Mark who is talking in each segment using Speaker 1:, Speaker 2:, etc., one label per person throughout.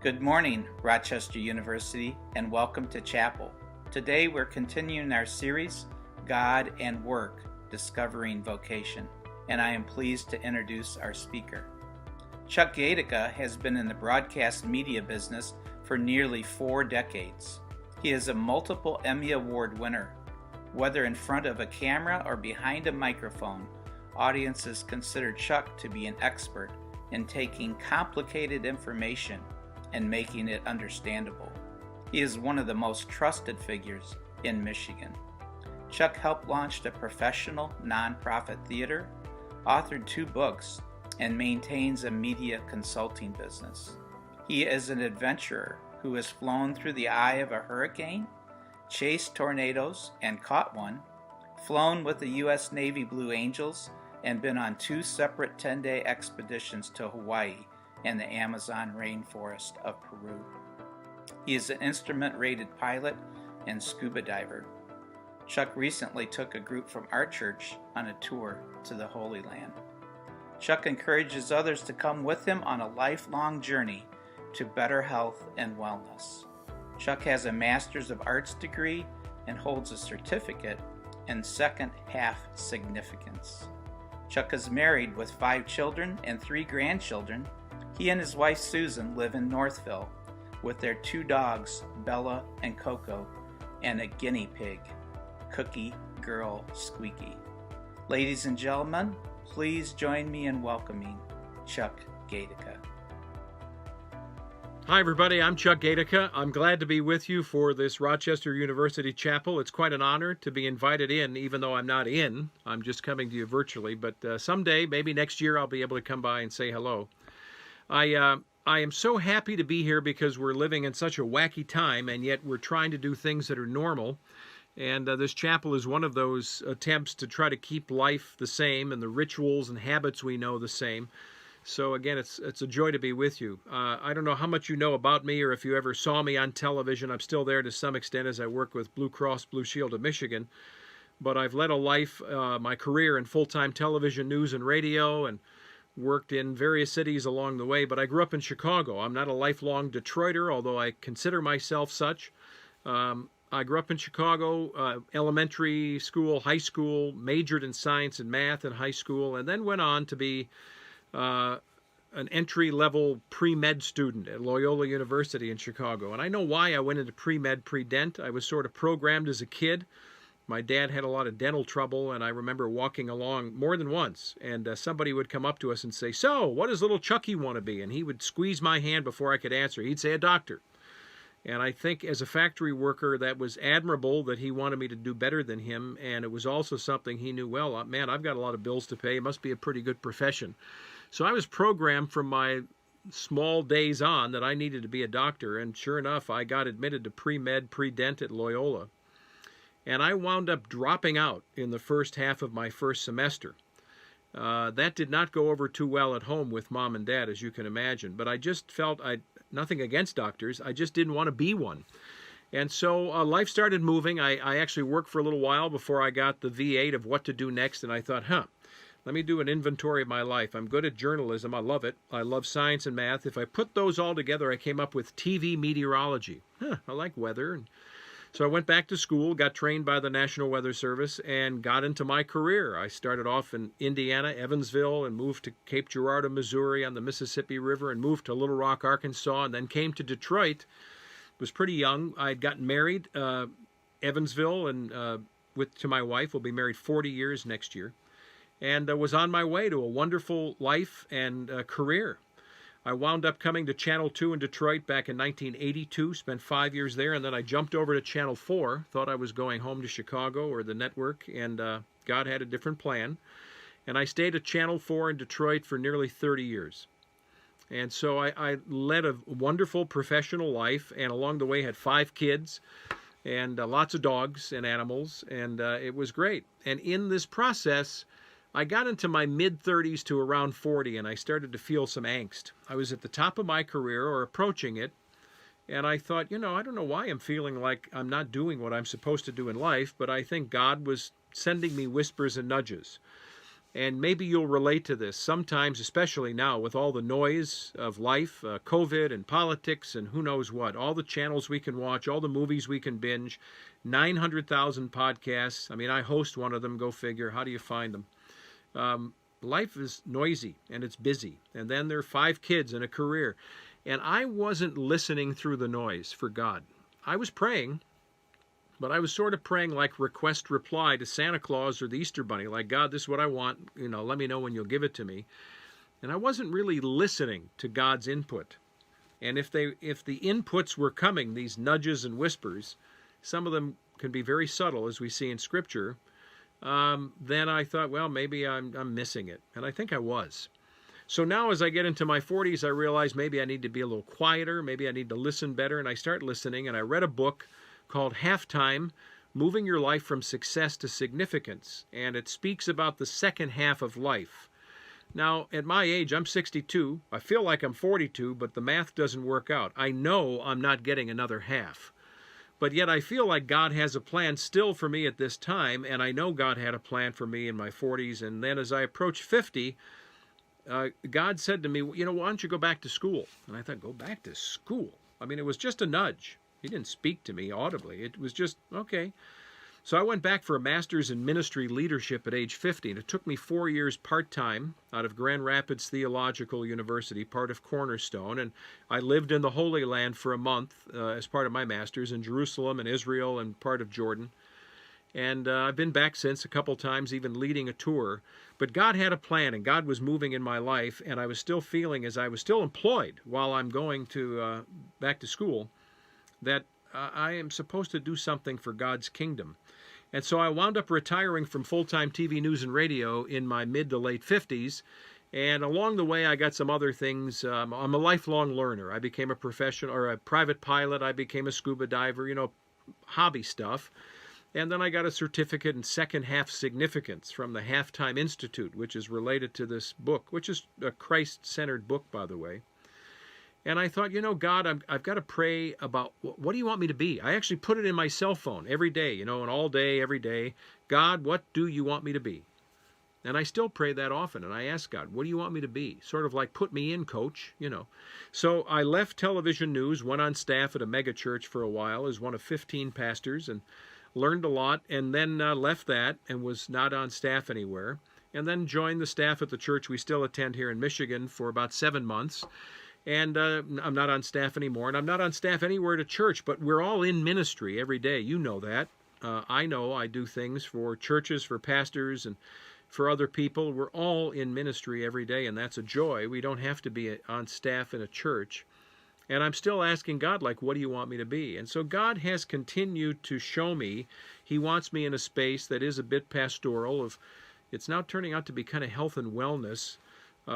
Speaker 1: Good morning, Rochester University, and welcome to Chapel. Today we're continuing our series, God and Work, Discovering Vocation, and I am pleased to introduce our speaker. Chuch Gaidica has been in the broadcast media business for nearly 4 decades. He is a multiple Emmy Award winner. Whether in front of a camera or behind a microphone, audiences consider Chuch to be an expert in taking complicated information and making it understandable. He is one of the most trusted figures in Michigan. Chuch helped launch a professional nonprofit theater, authored 2 books, and maintains a media consulting business. He is an adventurer who has flown through the eye of a hurricane, chased tornadoes and caught one, flown with the U.S. Navy Blue Angels, and been on 2 separate 10-day expeditions to Hawaii and the Amazon rainforest of Peru. He is an instrument-rated pilot and scuba diver. Chuch recently took a group from our church on a tour to the Holy Land. Chuch encourages others to come with him on a lifelong journey to better health and wellness. Chuch has a Master's of Arts degree and holds a certificate in second half significance. Chuch is married with 5 children and 3 grandchildren. He and his wife Susan live in Northville with their 2 dogs, Bella and Coco, and a guinea pig, Cookie Girl Squeaky. Ladies and gentlemen, please join me in welcoming Chuch Gaidica.
Speaker 2: Hi everybody, I'm Chuch Gaidica. I'm glad to be with you for this Rochester University Chapel. It's quite an honor to be invited in, even though I'm not in. I'm just coming to you virtually, but someday, maybe next year, I'll be able to come by and say hello. I am so happy to be here because we're living in such a wacky time, and yet we're trying to do things that are normal. And this chapel is one of those attempts to try to keep life the same and the rituals and habits we know the same. So again, it's a joy to be with you. I don't know how much you know about me or if you ever saw me on television. I'm still there to some extent as I work with Blue Cross Blue Shield of Michigan. But I've led a life, my career in full-time television, news, and radio, and worked in various cities along the way, but I grew up in Chicago. I'm not a lifelong Detroiter, although I consider myself such. I grew up in Chicago, elementary school, high school, majored in science and math in high school, and then went on to be an entry-level pre-med student at Loyola University in Chicago. And I know why I went into pre-med, pre-dent. I was sort of programmed as a kid. My dad had a lot of dental trouble, and I remember walking along more than once, and somebody would come up to us and say, "So, what does little Chucky want to be?" And he would squeeze my hand before I could answer. He'd say, "A doctor." And I think as a factory worker, that was admirable that he wanted me to do better than him, and it was also something he knew, well, man, I've got a lot of bills to pay. It must be a pretty good profession. So I was programmed from my small days on that I needed to be a doctor, and sure enough, I got admitted to pre-med, pre-dent at Loyola. And I wound up dropping out in the first half of my first semester. That did not go over too well at home with Mom and Dad, as you can imagine. But I just felt, nothing against doctors, I just didn't want to be one. And so life started moving. I actually worked for a little while before I got the V8 of what to do next. And I thought, let me do an inventory of my life. I'm good at journalism. I love it. I love science and math. If I put those all together, I came up with TV meteorology. I like weather. So I went back to school, got trained by the National Weather Service, and got into my career. I started off in Indiana, Evansville, and moved to Cape Girardeau, Missouri on the Mississippi River, and moved to Little Rock, Arkansas, and then came to Detroit. Was pretty young. I had gotten married, Evansville, and to my wife. We'll be married 40 years next year. And was on my way to a wonderful life and career. I wound up coming to Channel 2 in Detroit back in 1982, spent 5 years there, and then I jumped over to Channel 4, thought I was going home to Chicago or the network, and God had a different plan. And I stayed at Channel 4 in Detroit for nearly 30 years. And so I led a wonderful professional life, and along the way had 5 kids and lots of dogs and animals, and it was great. And in this process, I got into my mid-30s to around 40, and I started to feel some angst. I was at the top of my career, or approaching it, and I thought, I don't know why I'm feeling like I'm not doing what I'm supposed to do in life, but I think God was sending me whispers and nudges. And maybe you'll relate to this. Sometimes, especially now, with all the noise of life, COVID and politics and who knows what, all the channels we can watch, all the movies we can binge, 900,000 podcasts. I mean, I host one of them, go figure. How do you find them? Life is noisy and it's busy. And then there are 5 kids and a career. And I wasn't listening through the noise for God. I was praying, but I was sort of praying like request reply to Santa Claus or the Easter Bunny, like, God, this is what I want, let me know when you'll give it to me. And I wasn't really listening to God's input. And if the inputs were coming, these nudges and whispers, some of them can be very subtle, as we see in Scripture, then I thought, well, maybe I'm missing it. And I think I was. So now as I get into my 40s, I realize maybe I need to be a little quieter, maybe I need to listen better, and I start listening, and I read a book called Halftime, Moving Your Life from Success to Significance, and it speaks about the second half of life. Now, at my age, I'm 62. I feel like I'm 42, but the math doesn't work out. I know I'm not getting another half. But yet I feel like God has a plan still for me at this time, and I know God had a plan for me in my 40s, and then as I approach 50, God said to me, why don't you go back to school? And I thought, go back to school? I mean, it was just a nudge. He didn't speak to me audibly. It was just, okay. So I went back for a master's in ministry leadership at age 50, and it took me 4 years part-time out of Grand Rapids Theological University, part of Cornerstone, and I lived in the Holy Land for a month as part of my master's in Jerusalem and Israel and part of Jordan. And I've been back since a couple times, even leading a tour. But God had a plan, and God was moving in my life, and I was still feeling, as I was still employed while I'm going to back to school, that I am supposed to do something for God's kingdom. And so I wound up retiring from full-time TV news and radio in my mid to late 50s. And along the way, I got some other things. I'm a lifelong learner. I became a professional or a private pilot. I became a scuba diver, hobby stuff. And then I got a certificate in second half significance from the Halftime Institute, which is related to this book, which is a Christ-centered book, by the way. And I thought, God, I've got to pray about what do you want me to be? I actually put it in my cell phone every day, and all day, every day. God, what do you want me to be? And I still pray that often, and I ask God, what do you want me to be? Sort of like, put me in, coach, So I left television news, went on staff at a mega church for a while as one of 15 pastors, and learned a lot, and then left that and was not on staff anywhere, and then joined the staff at the church we still attend here in Michigan for about 7 months. And I'm not on staff anymore, and I'm not on staff anywhere at a church, but we're all in ministry every day. You know that. I know I do things for churches, for pastors, and for other people. We're all in ministry every day, and that's a joy. We don't have to be on staff in a church. And I'm still asking God, what do you want me to be? And so God has continued to show me He wants me in a space that is a bit pastoral. It's now turning out to be kind of health and wellness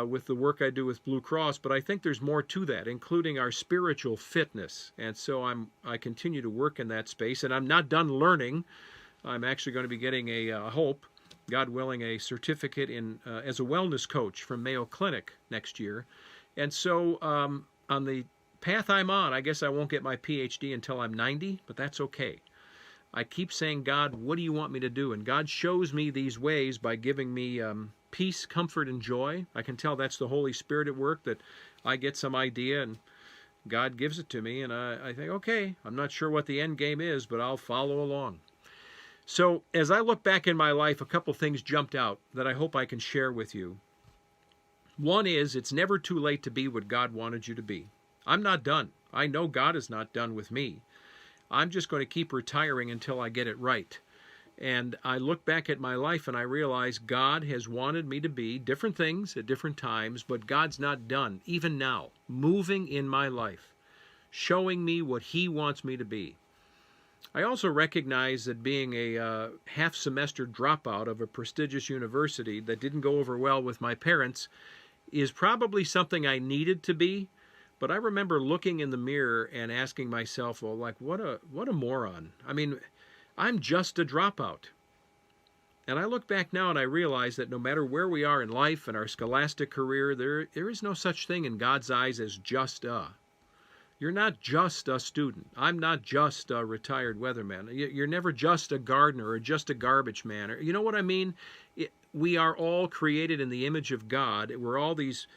Speaker 2: with the work I do with Blue Cross, but I think there's more to that, including our spiritual fitness. And so I continue to work in that space, and I'm not done learning. I'm actually going to be getting God willing, a certificate in as a wellness coach from Mayo Clinic next year. And so on the path I'm on, I guess I won't get my PhD until I'm 90, but that's okay. I keep saying, God, what do you want me to do? And God shows me these ways by giving me peace, comfort, and joy. I can tell that's the Holy Spirit at work, that I get some idea and God gives it to me, and I think, okay, I'm not sure what the end game is, but I'll follow along. So as I look back in my life, a couple things jumped out that I hope I can share with you. One is, it's never too late to be what God wanted you to be. I'm not done. I know God is not done with me. I'm just going to keep retiring until I get it right. And I look back at my life and I realize God has wanted me to be different things at different times, but God's not done, even now, moving in my life, showing me what He wants me to be. I also recognize that being a half-semester dropout of a prestigious university that didn't go over well with my parents is probably something I needed to be. But I remember looking in the mirror and asking myself, well, what a moron. I mean, I'm just a dropout. And I look back now and I realize that no matter where we are in life and our scholastic career, there is no such thing in God's eyes as just a. You're not just a student. I'm not just a retired weatherman. You're never just a gardener or just a garbage man. Or, you know what I mean? we are all created in the image of God. We're all these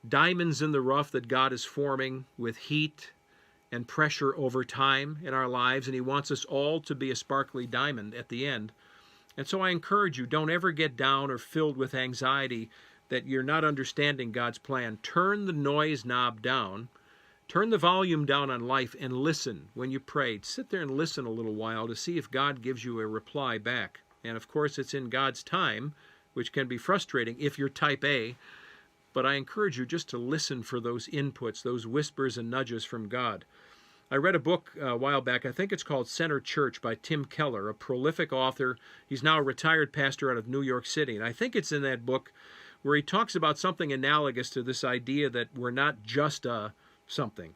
Speaker 2: diamonds in the rough that God is forming with heat and pressure over time in our lives, and He wants us all to be a sparkly diamond at the end. And so I encourage you, don't ever get down or filled with anxiety that you're not understanding God's plan. Turn the noise knob down. Turn the volume down on life and listen when you pray. Sit there and listen a little while to see if God gives you a reply back. And of course, it's in God's time, which can be frustrating if you're type A. But I encourage you just to listen for those inputs, those whispers and nudges from God. I read a book a while back, I think it's called Center Church by Tim Keller, a prolific author. He's now a retired pastor out of New York City. And I think it's in that book where he talks about something analogous to this idea that we're not just something.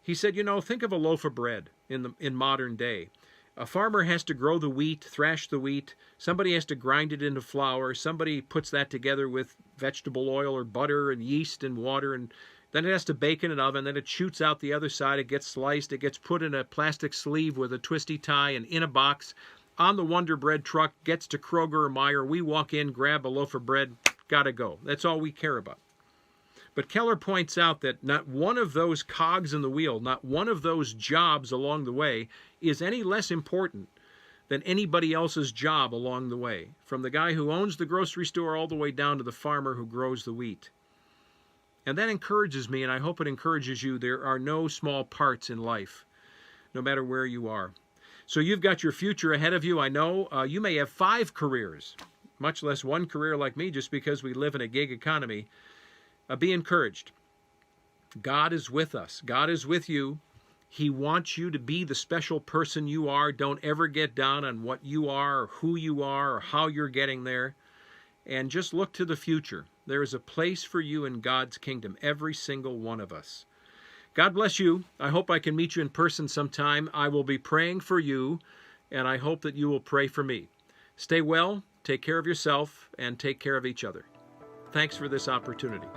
Speaker 2: He said, think of a loaf of bread in modern day. A farmer has to grow the wheat, thrash the wheat. Somebody has to grind it into flour. Somebody puts that together with vegetable oil or butter and yeast and water, and then it has to bake in an oven. Then it shoots out the other side. It gets sliced. It gets put in a plastic sleeve with a twisty tie and in a box on the Wonder Bread truck, gets to Kroger or Meijer. We walk in, grab a loaf of bread, gotta go. That's all we care about. But Keller points out that not one of those cogs in the wheel, not one of those jobs along the way is any less important than anybody else's job along the way, from the guy who owns the grocery store all the way down to the farmer who grows the wheat. And that encourages me, and I hope it encourages you. There are no small parts in life, no matter where you are. So you've got your future ahead of you. I know you may have 5 careers, much less one career like me, just because we live in a gig economy. Be encouraged. God is with us. God is with you. He wants you to be the special person you are. Don't ever get down on what you are or who you are or how you're getting there. And just look to the future. There is a place for you in God's kingdom, every single one of us. God bless you. I hope I can meet you in person sometime. I will be praying for you, and I hope that you will pray for me. Stay well, take care of yourself, and take care of each other. Thanks for this opportunity.